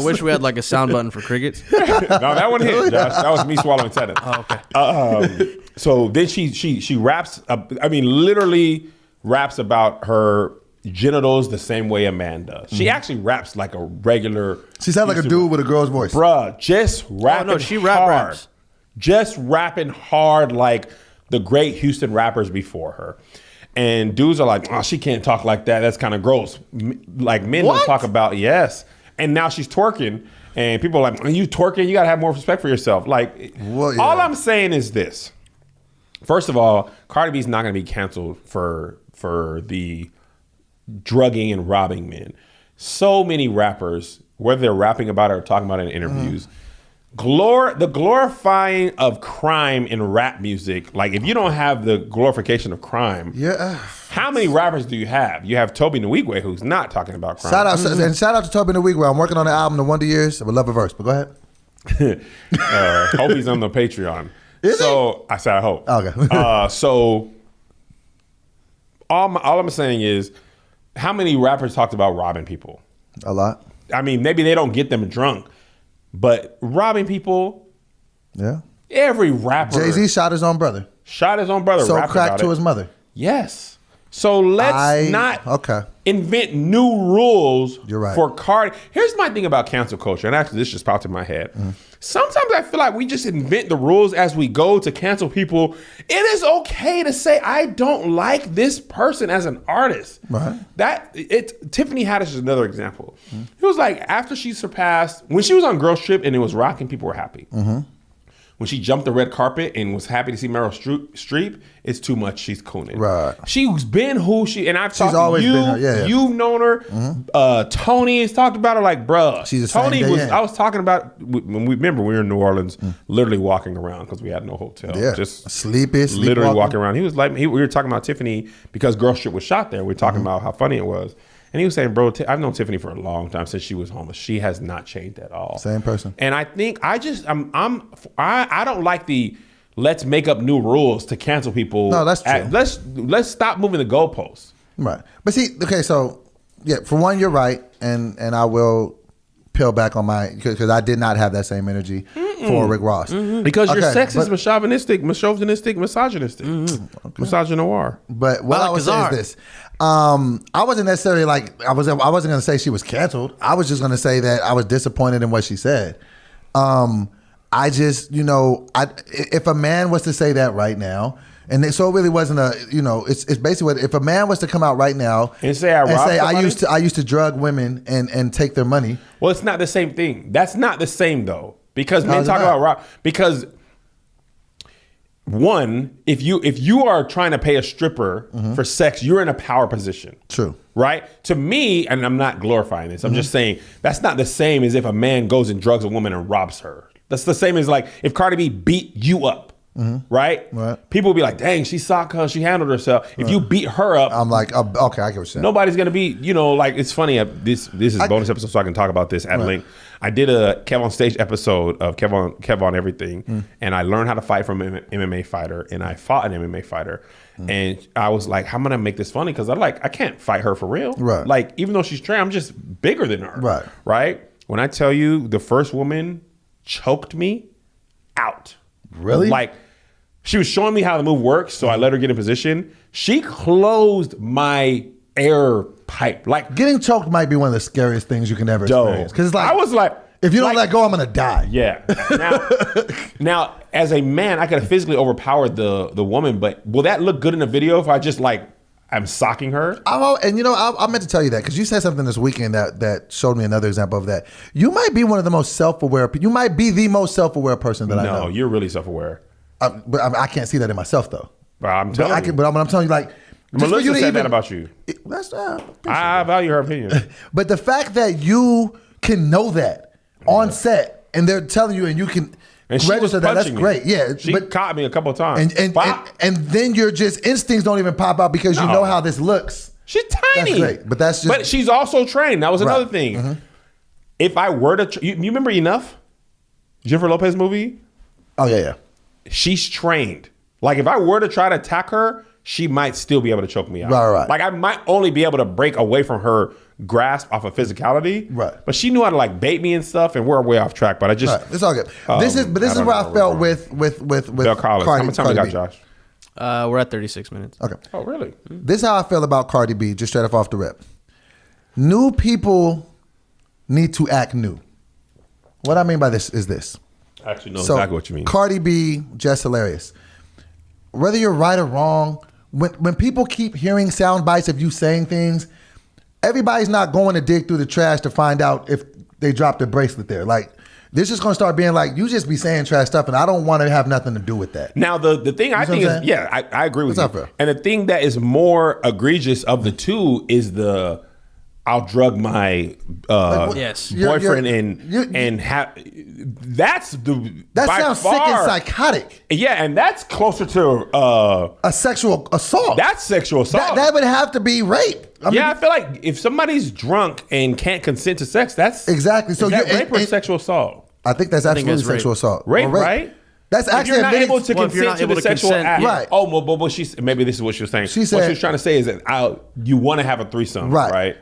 wish we had like a sound button for crickets. No, that one hit, Josh. That was me swallowing tennis. Oh, okay. So then she raps. Literally raps about her genitals the same way a man does. She actually raps like a regular. She sounds like a dude with a girl's voice, bruh. Just rapping. She hard. raps. Just rapping hard like the great Houston rappers before her. And dudes are like, oh, she can't talk like that. That's kind of gross. Like men don't talk about, yes. And now she's twerking. And people are like, are you twerking? You got to have more respect for yourself. Like, all I'm saying is this. First of all, Cardi B's not going to be canceled for the drugging and robbing men. So many rappers, whether they're rapping about it or talking about it in interviews, the glorifying of crime in rap music, like if you don't have the glorification of crime, how many rappers do you have? You have Toby Nwigwe, who's not talking about crime. Shout out to Toby Nwigwe. I'm working on the album The Wonder Years. I would love a verse, but go ahead. Hope he's on the Patreon. I said I hope. Okay. So all I'm saying is, how many rappers talked about robbing people? A lot. I mean, maybe they don't get them drunk. But robbing people, every rapper. Jay-Z shot his own brother. So crack to his mother. Yes. So let's not invent new rules for Cardi. Here's my thing about cancel culture, and actually this just popped in my head. Sometimes I feel like we just invent the rules as we go to cancel people. It is okay to say, I don't like this person as an artist. Right. Tiffany Haddish is another example. It was like after she surpassed, when she was on Girls Trip and it was rocking, people were happy. When she jumped the red carpet and was happy to see Meryl Streep, it's too much. She's cooning. Right. She's been who she, and I've talked to you. Been her. You've known her. Tony has talked about her like, bruh. She's Tony was. I was talking about when we were in New Orleans, literally walking around because we had no hotel. Yeah. Just sleeping. Literally walking around. He was like, we were talking about Tiffany because Girl Trip was shot there. We were talking about how funny it was. And he was saying, bro, I've known Tiffany for a long time since she was homeless. She has not changed at all. Same person. And I think I don't like the let's make up new rules to cancel people. No, that's true. Let's stop moving the goalposts. Right. But see, okay, so for one, you're right, and I will peel back on because I did not have that same energy for Rick Ross. Because you're sexist, misogynistic, misogynistic, misogynoir. But what I would say is this. I wasn't necessarily I wasn't going to say she was canceled. I was just going to say that I was disappointed in what she said. I just, if a man was to say that right now, so it really wasn't it's basically if a man was to come out right now and say I used to drug women and take their money. Well, it's not the same thing. That's not the same though, because men talk about rob because. One, if you are trying to pay a stripper for sex, you're in a power position. True. Right? To me, and I'm not glorifying this, I'm just saying that's not the same as if a man goes and drugs a woman and robs her. That's the same as like if Cardi B beat you up. Right? People will be like, dang, she socked her, she handled herself. If you beat her up, I'm like, okay, I get what you're saying. Nobody's gonna be, like it's funny. This is a bonus episode, so I can talk about this at length. I did a Kev on Stage episode of Kev on Everything, and I learned how to fight from an MMA fighter, and I fought an MMA fighter, and I was like, how am I gonna make this funny? Because I can't fight her for real. Right. Like even though she's trained, I'm just bigger than her. Right. Right. When I tell you the first woman choked me out. Really? Like she was showing me how the move works, so I let her get in position. She closed my air pipe. Like getting choked might be one of the scariest things you can ever experience. Because it's like I was like, if you don't let go, I'm gonna die. Yeah. Now, as a man, I could have physically overpowered the woman, but will that look good in a video if I just I'm socking her? I meant to tell you that because you said something this weekend that showed me another example of that. You might be one of the most self-aware. You might be the most self-aware person that I know. No, you're really self-aware. But I can't see that in myself though. But I'm telling you. But I'm telling you, like, Melissa said that about you. I value her opinion. But the fact that you can know that on set and they're telling you and you can register that's great. Yeah. She caught me a couple of times. And then your just instincts don't even pop out because you know how this looks. She's tiny. That's great. But that's just. But she's also trained. That was another thing. Mm-hmm. If I were to, you remember Enough? Jennifer Lopez movie? Oh, yeah. She's trained. Like, if I were to try to attack her, she might still be able to choke me out. Right. Like, I might only be able to break away from her grasp off of physicality. Right. But she knew how to, like, bait me and stuff, and we're way off track. But I just... Right. It's all good. This is where I felt with Bill Collins. How much time we got, Josh? We're at 36 minutes. Okay. Oh, really? This is how I feel about Cardi B, just straight off the rip. New people need to act new. What I mean by this is this. I actually know exactly what you mean. Cardi B, just hilarious. Whether you're right or wrong, when people keep hearing sound bites of you saying things, everybody's not going to dig through the trash to find out if they dropped a bracelet there. Like, this is going to start being like, you just be saying trash stuff, and I don't want to have nothing to do with that. Now, the thing I think is, I agree with you. And the thing that is more egregious of the two is the I'll drug my boyfriend that sounds sick and psychotic. Yeah, and that's closer to a sexual assault. That's sexual assault. That would have to be rape. I feel like if somebody's drunk and can't consent to sex, that's exactly. So you're rape or sexual assault. I think that's absolutely sexual assault. Rape, right? That's actually if you're not able to consent to the sexual act. Right. Oh, well, maybe this is what she was saying. What she was trying to say is that you want to have a threesome, right?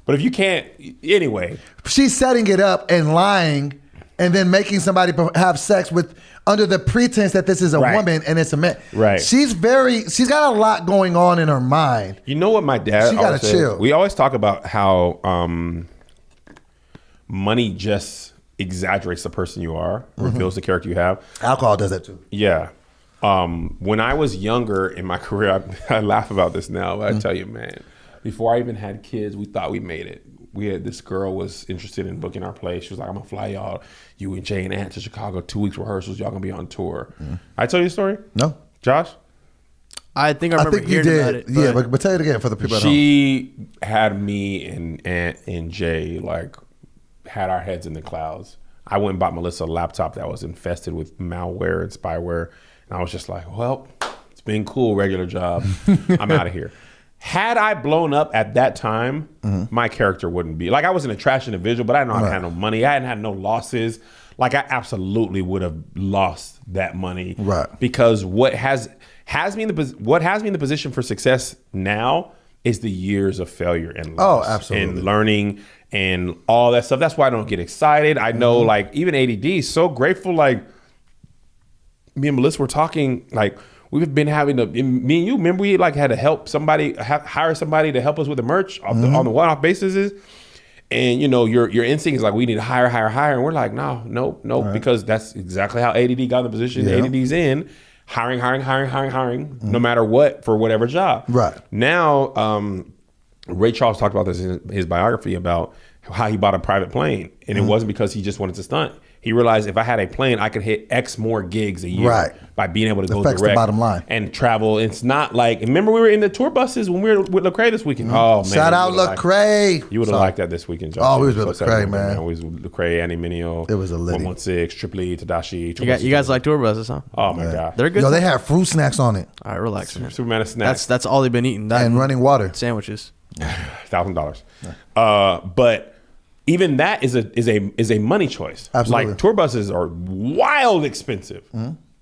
But if you can't, anyway. She's setting it up and lying and then making somebody have sex with under the pretense that this is a woman and it's a man. Right. She's got a lot going on in her mind. You know what my dad She gotta chill. We always talk about how money just exaggerates the person you are, reveals the character you have. Alcohol does that too. Yeah. When I was younger in my career, I laugh about this now, but I tell you, man, before I even had kids, we thought we made it. This girl was interested in booking our place. She was like, I'm gonna fly y'all, you and Jay and Ant to Chicago, 2 weeks rehearsals, y'all gonna be on tour. I tell you the story? No. Josh? I think I remember hearing about it. Yeah, but tell it again for the people at home. She had me and Ant and Jay, like, had our heads in the clouds. I went and bought Melissa a laptop that was infested with malware and spyware. And I was just like, well, it's been cool, regular job. I'm out of here. Had I blown up at that time, my character wouldn't be. Like, I wasn't a trash individual, but I didn't know how to handle money. I hadn't had no losses. Like, I absolutely would have lost that money. Right. Because what has me in the position for success now is the years of failure and loss. Oh, absolutely. And learning and all that stuff. That's why I don't get excited. I know, like, even ADD, so grateful. Like, me and Melissa were talking, like, we've been having to, me and you, remember we like had to help somebody, hire somebody to help us with the merch on the one-off basis. And you know, your instinct is like, we need to hire. And we're like, no, right. Because that's exactly how ADD got in the position ADD's in, hiring, no matter what, for whatever job. Right. Now, Ray Charles talked about this in his biography about how he bought a private plane. And it wasn't because he just wanted to stunt. He realized if I had a plane, I could hit X more gigs a year by being able to go direct the bottom line. And travel. It's not like, remember we were in the tour buses when we were with Lecrae this weekend. Oh man! Shout out Lecrae. You would have liked that this weekend, Josh. Oh, we was with Lecrae, man. We was with Lecrae, Annie Mineo. It was a litty. 116, Triple E, Tadashi. You guys like tour buses, huh? Oh my god, they're good. Yo, they have fruit snacks on it. All right, relax. Superman of snacks. That's all they've been eating. And running water. Sandwiches. $1,000. But even that is a money choice. Absolutely. Like, tour buses are wildly expensive.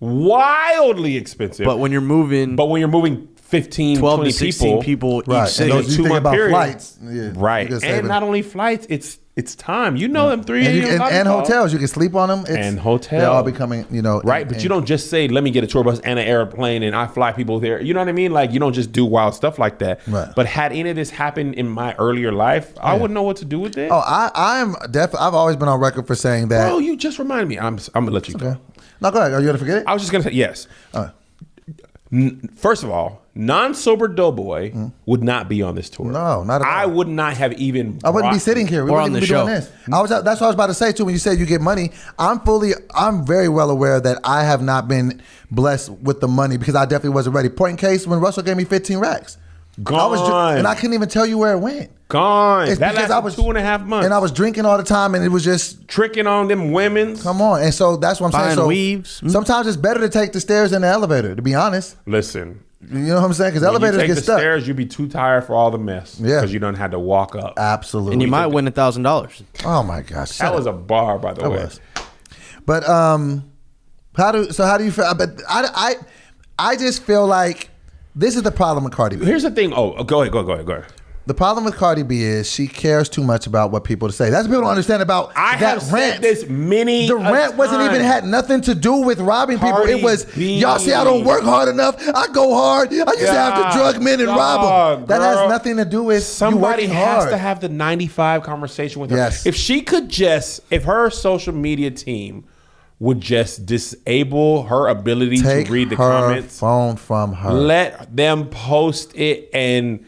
Wildly expensive. But when you're moving 15, 12 20 to 16 people right. each city. And those, you think about period. Flights. Yeah, right. And not only flights, it's time. You know them 3 and hotels. You can sleep on them. And hotels. They're all becoming, Right, but you don't just say, let me get a tour bus and an airplane and I fly people there. You know what I mean? Like, you don't just do wild stuff like that. Right. But had any of this happened in my earlier life, I wouldn't know what to do with it. Oh, I'm definitely, I've always been on record for saying that. Bro, you just reminded me. I'm going to let you go. No, go ahead. Are you going to forget it? I was just going to say, yes. First of all, non-sober Doughboy would not be on this tour. No, not at all. I would not have even. I wouldn't be sitting here. We wouldn't even be doing this. That's what I was about to say too. When you said you get money, I'm very well aware that I have not been blessed with the money because I definitely wasn't ready. Point in case, when Russell gave me 15 racks. Gone. And I couldn't even tell you where it went. Gone. It's that because lasted I was 2.5 months. And I was drinking all the time, and it was just tricking on them women's. Come on. And so that's what I'm saying. So weaves. Sometimes it's better to take the stairs than the elevator, to be honest. Listen. You know what I'm saying? Because elevators get stuck. You take the stairs, you'd be too tired for all the mess. Yeah. Because you don't have to walk up. Absolutely. And you might win $1,000. Oh my gosh. That was a bar, by the way. But how do you feel? But I just feel like this is the problem with Cardi B. Here's the thing. Oh, go ahead. The problem with Cardi B is she cares too much about what people say. That's what people don't understand about that rant. Said this many the rant wasn't even had nothing to do with robbing people. It was y'all see I don't work hard enough. I go hard. I used to have to drug men and rob them. That has nothing to do with somebody you working has hard. to have the 95 conversation with her. Yes. If she could if her social media team would just disable her ability to read the comments, phone from her, let them post it and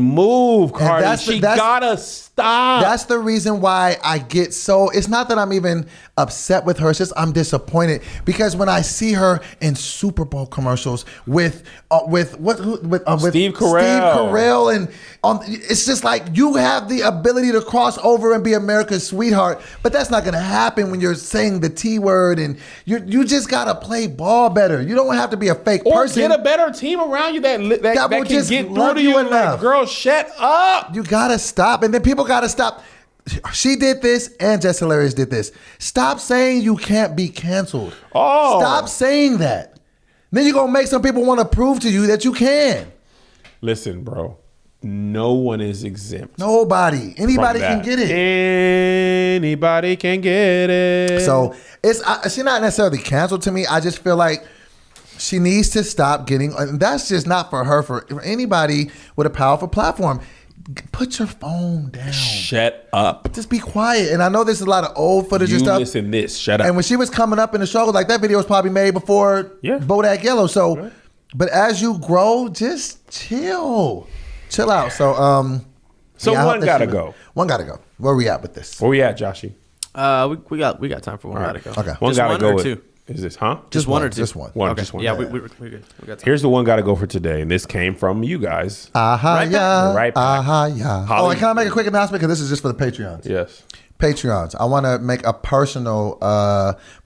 move, Cardi. She gotta stop. That's the reason why I get so. It's not that I'm even upset with her. It's just I'm disappointed because when I see her in Super Bowl commercials with Steve Carell, and it's just like you have the ability to cross over and be America's sweetheart, but that's not gonna happen when you're saying the T word, and you just gotta play ball better. You don't have to be a fake person. Or get a better team around you that can just get through to you. Like, girl, shut up. You gotta stop, and then people gotta stop. She did this, and Jess Hilarious did this. Stop saying you can't be canceled. Stop saying that. Then you're gonna make some people want to prove to you that you can. Listen, bro. No one is exempt. Nobody. Anybody can get it. Anybody can get it. So she's not necessarily canceled to me. I just feel like she needs to stop getting. And that's just not for her. For anybody with a powerful platform, put your phone down. Shut up. Just be quiet. And I know there's a lot of old footage and stuff. Listen, this. Shut up. And when she was coming up in the show, like that video was probably made before Bodak Yellow. So, but as you grow, just chill out. So, one gotta go. One gotta go. Where we at with this? Where we at, Joshy? We got time for one gotta go. Okay. One gotta go. Is this, huh? Just one or two? Just one. Okay. Just one. Yeah, we're good. We got time. Here's the one gotta go for today, and this came from you guys. Right back. Yeah. Oh, and can I make a quick announcement? Because this is just for the Patreons. Yes. Patreons. I want to make a personal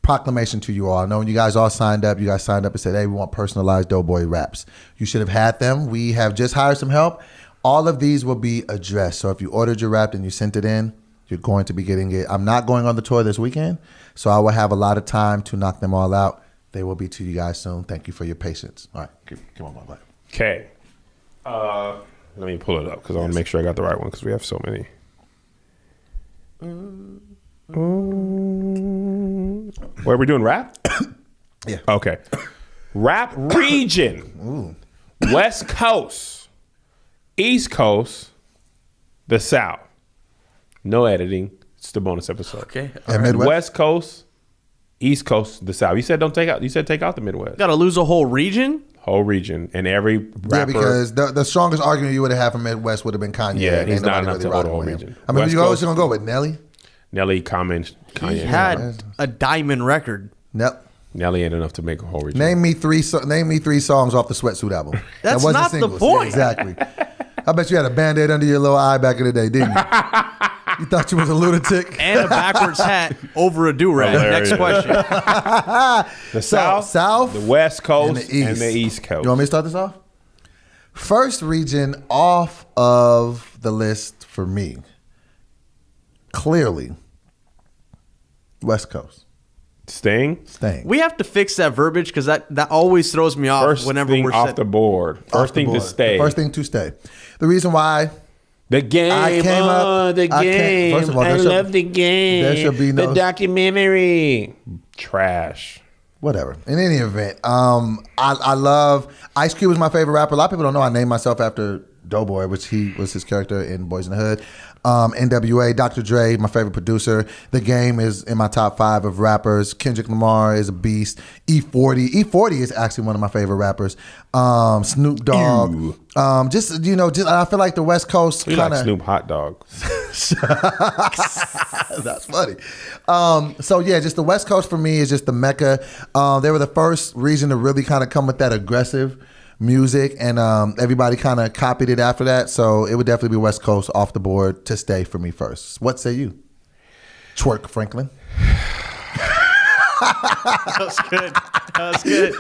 proclamation to you all. I know when you guys all signed up, and said, hey, we want personalized Doughboy raps. You should have had them. We have just hired some help. All of these will be addressed. So if you ordered your rap and you sent it in, you're going to be getting it. I'm not going on the tour this weekend, so I will have a lot of time to knock them all out. They will be to you guys soon. Thank you for your patience. All right. Come on, my boy. Okay. Let me pull it up because I want to make sure I got the right one because we have so many. What are we doing? Rap? Yeah. Okay. Rap region. West Coast. East Coast. The South. No editing. It's the bonus episode. Okay. And Midwest? West Coast. East Coast. The South. You said take out the Midwest. Got to lose a whole region? Whole region. And every rapper. Yeah, because the strongest argument you would have had from Midwest would have been Kanye. Yeah, he's not enough to hold the whole region. I mean, you're always going to go with Nelly? Nelly, Kanye. He had a diamond record. Nelly ain't enough to make a whole region. Name me three songs off the Sweatsuit album. That's not singles. The point. Yeah, exactly. I bet you had a Band-Aid under your little eye back in the day, didn't you? You thought you was a lunatic? And a backwards hat over a do-rag. Next question. The South, the West Coast, and the East Coast. You want me to start this off? First region off of the list for me, clearly, West Coast. Staying. We have to fix that verbiage because that always throws me off whenever we're off the board. First thing to stay. First thing to stay. The reason why the game. I came up. The game. First of all, I love the game. There should be no the documentary. Trash. Whatever. In any event, I love Ice Cube is my favorite rapper. A lot of people don't know I named myself after Doughboy, which he was his character in Boys in the Hood. NWA, Dr. Dre, my favorite producer. The Game is in my top 5 of rappers. Kendrick Lamar is a beast. E40 is actually one of my favorite rappers. Snoop Dogg. Just I feel like the West Coast kind of like Snoop hot dog. That's funny. So yeah, just the West Coast for me is just the mecca. They were the first region to really kind of come with that aggressive music, and everybody kind of copied it after that. So it would definitely be West Coast off the board to stay for me first. What say you? Twerk Franklin. That was good.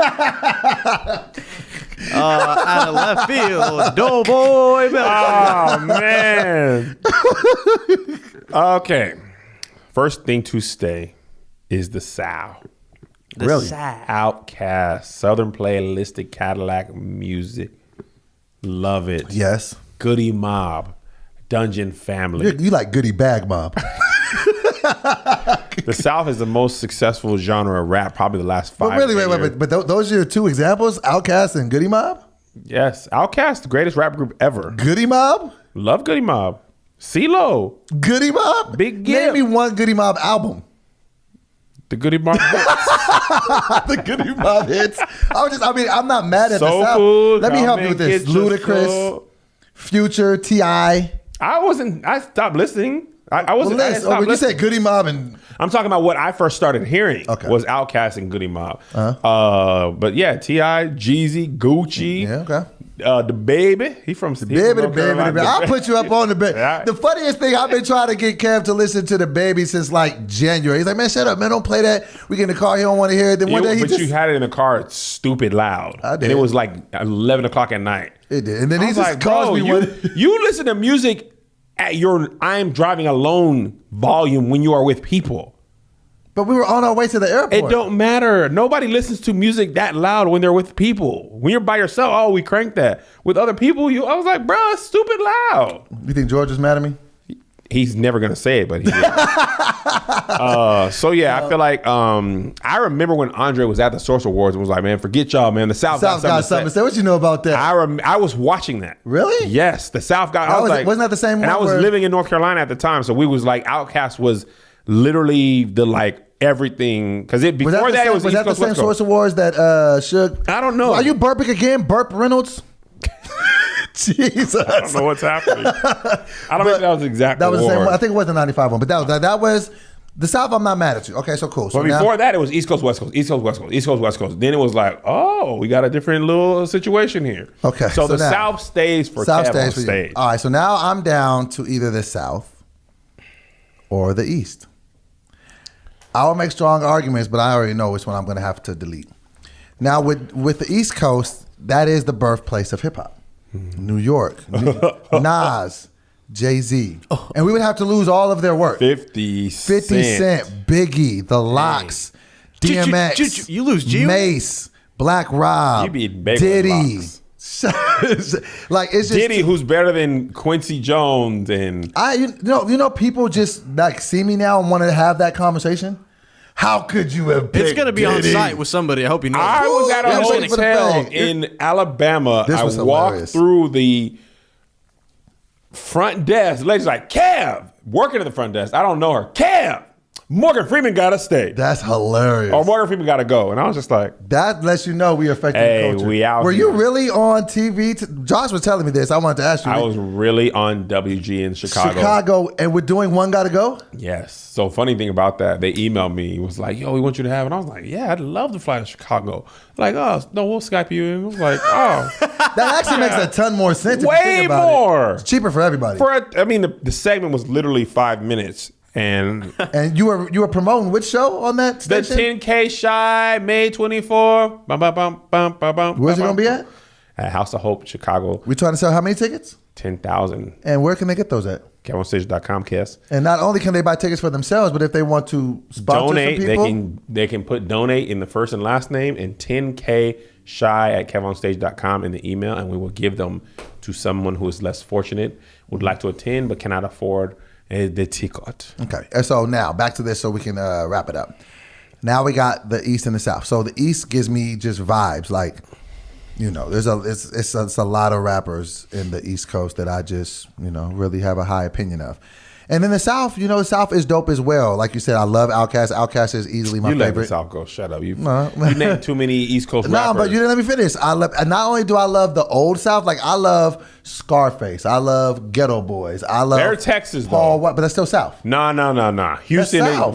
Out of left field, Doughboy. Oh man. Okay. First thing to stay is the South. Really? Outkast, Southern Playlistic Cadillac music. Love it. Yes. Goody Mob, Dungeon Family. You like Goody Bag Mob. The South is the most successful genre of rap, probably the last 5 years. Wait, but those are your 2 examples? Outkast and Goody Mob? Yes. Outkast, the greatest rap group ever. Goody Mob? Love Goody Mob. CeeLo. Goody Mob? Big Gipp. Name me one Goody Mob album. The Goody Mob hits. The Goody Mob hits. I'm not mad at Soul the South. Food, Let me help you with this. Ludacris, Future, T.I. I stopped listening. I wasn't. When you said Goody Mob and I'm talking about what I first started hearing was Outkast and Goody Mob. But yeah, T.I., Jeezy, Gucci. Yeah, okay. The Baby. He from the Baby. I'll put you up on the Baby. The funniest thing, I've been trying to get Kev to listen to the Baby since like January. He's like, man, shut up, man, don't play that. We get in the car, he don't want to hear it. Then one day you had it in the car, it's stupid loud. I did. And it was like 11 o'clock at night. It did. And then he just like, calls me you listen to music at your I'm driving alone volume when you are with people. But we were on our way to the airport. It don't matter. Nobody listens to music that loud when they're with people. When you're by yourself, we cranked that. With other people, I was like, bro, it's stupid loud. You think George was mad at me? He's never gonna say it, but he did. So yeah, I feel like I remember when Andre was at the Source Awards and was like, man, forget y'all, man. The South got something to say. What you know about that? I was watching that. Really? Yes, the South got. Wasn't that the same one? And I was living in North Carolina at the time, so we was like, Outkast was literally the like everything, because it was that the same Source Awards that Suge? I don't know. Are you burping again? Burp Reynolds? Jesus. I don't know what's happening. I don't think that was the exact That was award. the same one. I think it was the 95 one, but that was the South. I'm not mad at you. Okay, so cool. But before that, it was East Coast, West Coast, East Coast, West Coast, East Coast, West Coast. Then it was like, oh, we got a different little situation here. Okay, so the South stays for Kev on stage. All right, so now I'm down to either the South or the East. I will make strong arguments, but I already know which one I'm going to have to delete. Now, with the East Coast, that is the birthplace of hip hop. New York, Nas, Jay-Z. And we would have to lose all of their work. 50 Cent, Biggie, The Lox, DMX, you lose G? Mace, Black Rob, You beat Baby Diddy. like it's just Diddy, who's better than Quincy Jones, and people just like see me now and want to have that conversation. How could you have picked It's going to be Diddy? on site with somebody. I hope you know. I was at a hotel in Alabama. I walked through the front desk. The lady's like, Kev, working at the front desk. I don't know her. Kev, Morgan Freeman got to stay. That's hilarious. Or Morgan Freeman got to go. And I was just like, that lets you know we affecting the culture. We out Were here. you really on TV? Josh was telling me this. I wanted to ask you. I was really on WG in Chicago. And we're doing One Gotta Go? Yes. So funny thing about that, they emailed me. It was like, yo, we want you to have it. And I was like, yeah, I'd love to fly to Chicago. Like, oh, no, we'll Skype you in. I was like, oh. That actually makes a ton more sense. Way more. It's cheaper for everybody. The segment was literally 5 minutes. And you were promoting which show on that station? The 10K Shy, May 24. Where's it going to be at? At House of Hope, Chicago. We trying to sell how many tickets? 10,000. And where can they get those at? KevOnStage.com, Kes. And not only can they buy tickets for themselves, but if they want to sponsor donate, some people, they can put donate in the first and last name and 10K Shy at KevOnStage.com in the email, and we will give them to someone who is less fortunate, would like to attend but cannot afford the ticket. Okay, and so now back to this so we can wrap it up. Now we got the East and the South. So the East gives me just vibes like it's a lot of rappers in the East Coast that I just, really have a high opinion of. And in the South, the South is dope as well. Like you said, I love Outkast. Outkast is easily my favorite. You let the South go. Shut up. You named too many East Coast rappers. No, but you didn't let me finish. Not only do I love the old South, like I love Scarface. I love Ghetto Boys. I love They're Texas, Paul though. but that's still South. Nah. Houston, South.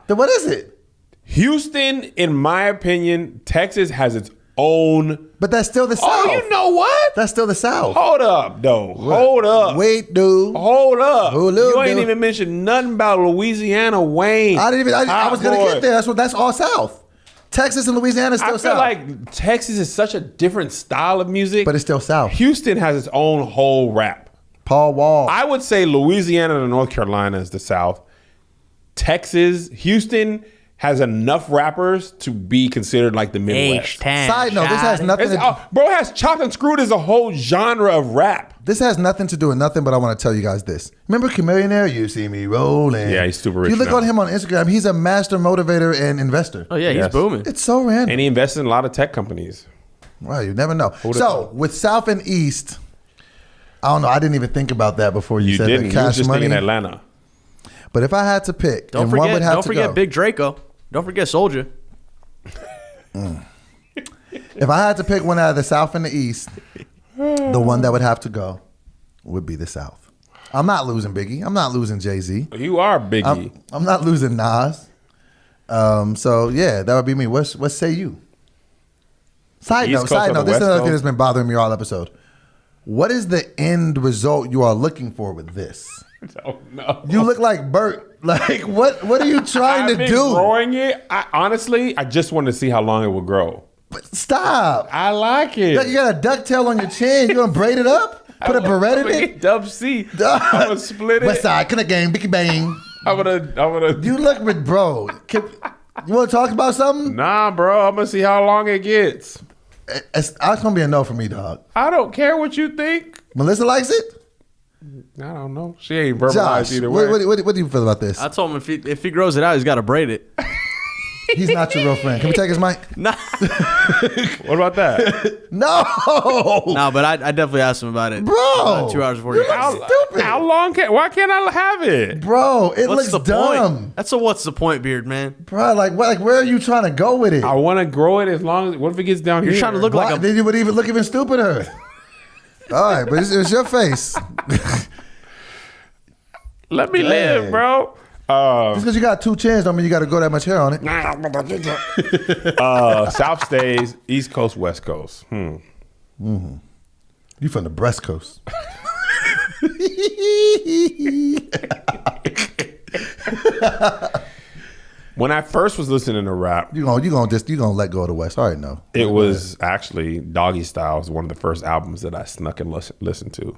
Then what is it? Houston, in my opinion, Texas has its own. But that's still the South. Oh, you know what? That's still the South. Hold up, though. Hold up. Wait, dude. Hold up. You ain't dude. even mentioned nothing about Louisiana Wayne. I didn't even. I was gonna get there. That's all South. Texas and Louisiana is still South. I feel like Texas is such a different style of music, but it's still South. Houston has its own whole rap. Paul Wall. I would say Louisiana and North Carolina is the South. Houston has enough rappers to be considered like the Midwest. Side note, this has nothing to do. Bro, has Chopped and Screwed as a whole genre of rap. This has nothing to do with nothing, but I want to tell you guys this. Remember Chamillionaire? You see me rolling. Yeah, he's super rich. You look on him on Instagram, he's a master motivator and investor. Oh, yeah, he's booming. It's so random. And he invests in a lot of tech companies. Well, you never know. So, with South and East, I don't know. I didn't even think about that before you said that. You were just thinking Atlanta. But if I had to pick, don't forget Big Draco. Don't forget Soulja. If I had to pick one out of the South and the East, the one that would have to go would be the South. I'm not losing Biggie. I'm not losing Jay-Z. You are Biggie. I'm not losing Nas. So yeah, that would be me. What say you? Side note. This is another thing that's been bothering me all episode. What is the end result you are looking for with this? Oh, no. You look like Bert. Like what are you trying to do? Growing it. Honestly, I just wanted to see how long it would grow. But stop. I like it. You got a ducktail on your chin. You gonna braid it up? Put a beret in it? Dub C. I'm gonna split it. West side, kinda gang, bicky bang. I'm gonna. You look with bro. You want to talk about something? Nah, bro. I'm gonna see how long it gets. It's gonna be a no for me, dog. I don't care what you think. Melissa likes it. I don't know. She ain't verbalized either way. What do you feel about this? I told him if he grows it out, he's got to braid it. He's not your real friend. Can we take his mic? Nah. What about that? No. No, but I definitely asked him about it. Bro. 2 hours before you. Stupid. How long why can't I have it? Bro, it What's looks the dumb. point? That's a what's the point beard, man. Bro, like where are you trying to go with it? I want to grow it as long as. What if it gets down here? You're trying to look like a. Then you would even look even stupider. All right, but it's your face. Let me live, bro. Just because you got two chins don't mean you got to grow that much hair on it. South stays, East Coast, West Coast. Mm-hmm. You from the breast coast. When I first was listening to rap, you gonna let go of the West. All right, no. It was actually Doggy Style was one of the first albums that I snuck and listened to.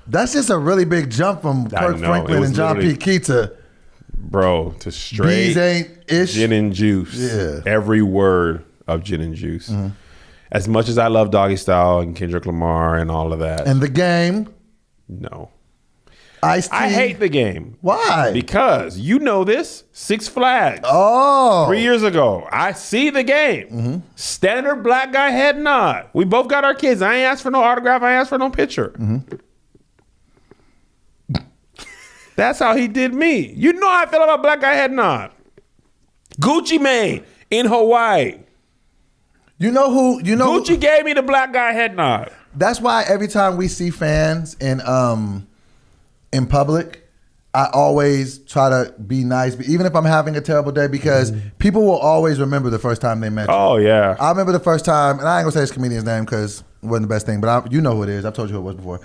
That's just a really big jump from Kirk Franklin and John P. Key to, bro, to straight Bees Ain't Ish. Gin and Juice. Yeah. Every word of Gin and Juice. Mm-hmm. As much as I love Doggy Style and Kendrick Lamar and all of that. And The Game. No. Ice-T. I hate The Game. Why? Because you know this. Six Flags. Oh. 3 years ago. I see The Game. Mm-hmm. Standard black guy head nod. We both got our kids. I ain't asked for no autograph. I ain't asked for no picture. Mm-hmm. That's how he did me. You know how I feel about black guy head nod. Gucci Mane in Hawaii. Gucci gave me the black guy head nod. That's why every time we see fans in public, I always try to be nice, even if I'm having a terrible day, because people will always remember the first time they met you. Oh, yeah. I remember the first time, and I ain't gonna say this comedian's name because it wasn't the best thing, but you know who it is. I've told you who it was before.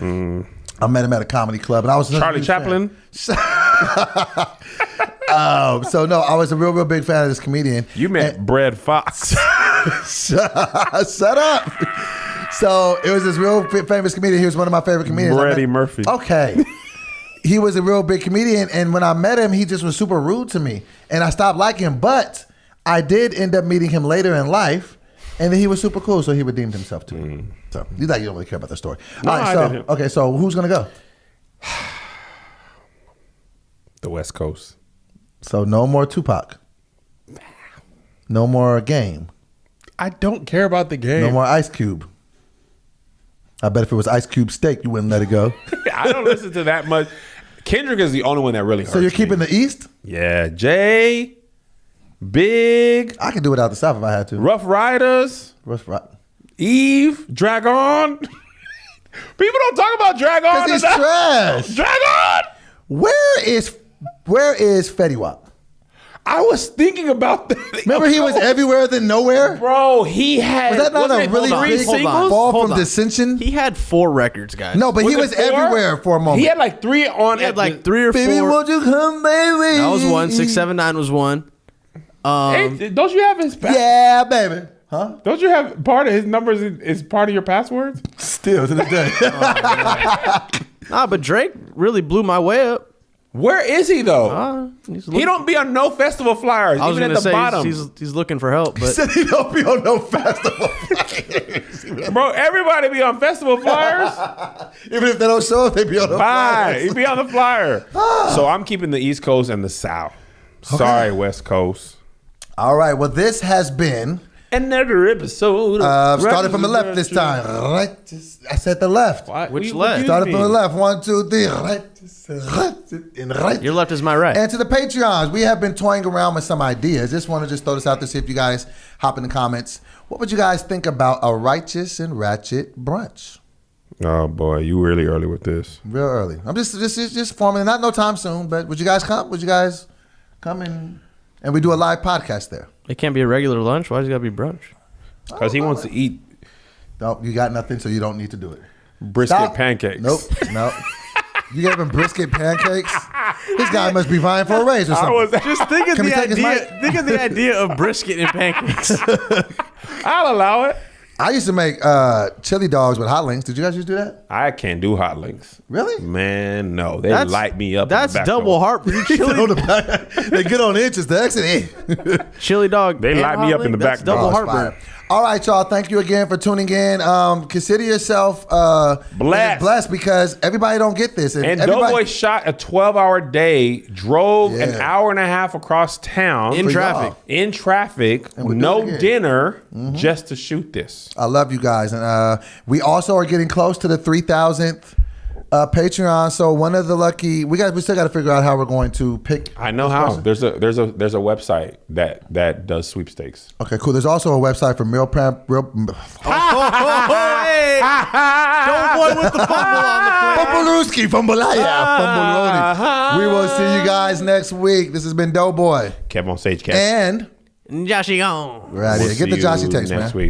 I met him at a comedy club, and I was Charlie Chaplin. So no, I was a real big fan of this comedian. You met Brad Fox. Shut up. So it was this real famous comedian. He was one of my favorite comedians. Freddie Murphy. Okay. He was a real big comedian, and when I met him, he just was super rude to me, and I stopped liking him. But I did end up meeting him later in life, and then he was super cool, so he redeemed himself to me. So you don't really care about the story. No, all right, I didn't. Okay, so who's gonna go? The West Coast. So no more Tupac. No more Game. I don't care about The Game. No more Ice Cube. I bet if it was Ice Cube steak, you wouldn't let it go. I don't listen to that much. Kendrick is the only one that really hurts. So you're keeping the East? Yeah. Jay, Big. I could do without the South if I had to. Rough Riders. Eve. Dragon. People don't talk about Dragon. Because he's trash. Dragon. Where is Fetty Wap? I was thinking about that. Remember he was everywhere then nowhere? Bro, he had... Was that not a really big fall from dissension? He had 4 records, guys. No, but he was everywhere for a moment. He had like 3 on... He had like 3 or 4. Baby, won't you come, baby? That was one. 679 was one. Hey, don't you have his... Yeah, baby. Huh? Don't you have part of his numbers is part of your passwords? Still to this day. Nah, but Drake really blew my way up. Where is he though? He don't be on no festival flyers. I was even at the bottom. He's looking for help. But He said he don't be on no festival flyers. Bro, everybody be on festival flyers. Even if they don't show up, they be on the flyers. He be on the flyer. So I'm keeping the East Coast and the South. Sorry, West Coast. All right. Well, this has been another episode. Started from the left this time. Right. I said the left. Which left? Started from the left. 1, 2, 3. Right. And right. Your left is my right. And to the Patreons, we have been toying around with some ideas. Just want to just throw this out to see if you guys hop in the comments. What would you guys think about a righteous and ratchet brunch? Oh boy, you really early with this. Real early. I'm just forming. Not no time soon, but would you guys come? Would you guys come and we do a live podcast there? It can't be a regular lunch. Why does it got to be brunch? Because he wants to eat. Nope, you got nothing, so you don't need to do it. Brisket pancakes. Nope. You gave him brisket pancakes? This guy must be vying for a raise or something. Just think of the idea of brisket and pancakes. I'll allow it. I used to make chili dogs with hot links. Did you guys used to do that? I can't do hot links. Really? Man, no. They light me up. That's double heartbeat. They get on the inches. The exit. Chili dog. They light me up in the back. That's double heartburn. All right, y'all. Thank you again for tuning in. Consider yourself blessed because everybody don't get this. And Doughboy shot a 12-hour day, drove an hour and a half across town in traffic, with no dinner, just to shoot this. I love you guys, and we also are getting close to the 3,000th Patreon. So one of the lucky we still got to figure out how we're going to pick. I know how. There's a website that does sweepstakes. Okay, cool. There's also a website for meal prep. Don't boy with the fumble on the play. Fumbleroski. We will see you guys next week. This has been Doughboy. Kev on Sage Cat. And Jussie gone. we're out here. Get the Jussie text, man. Next week.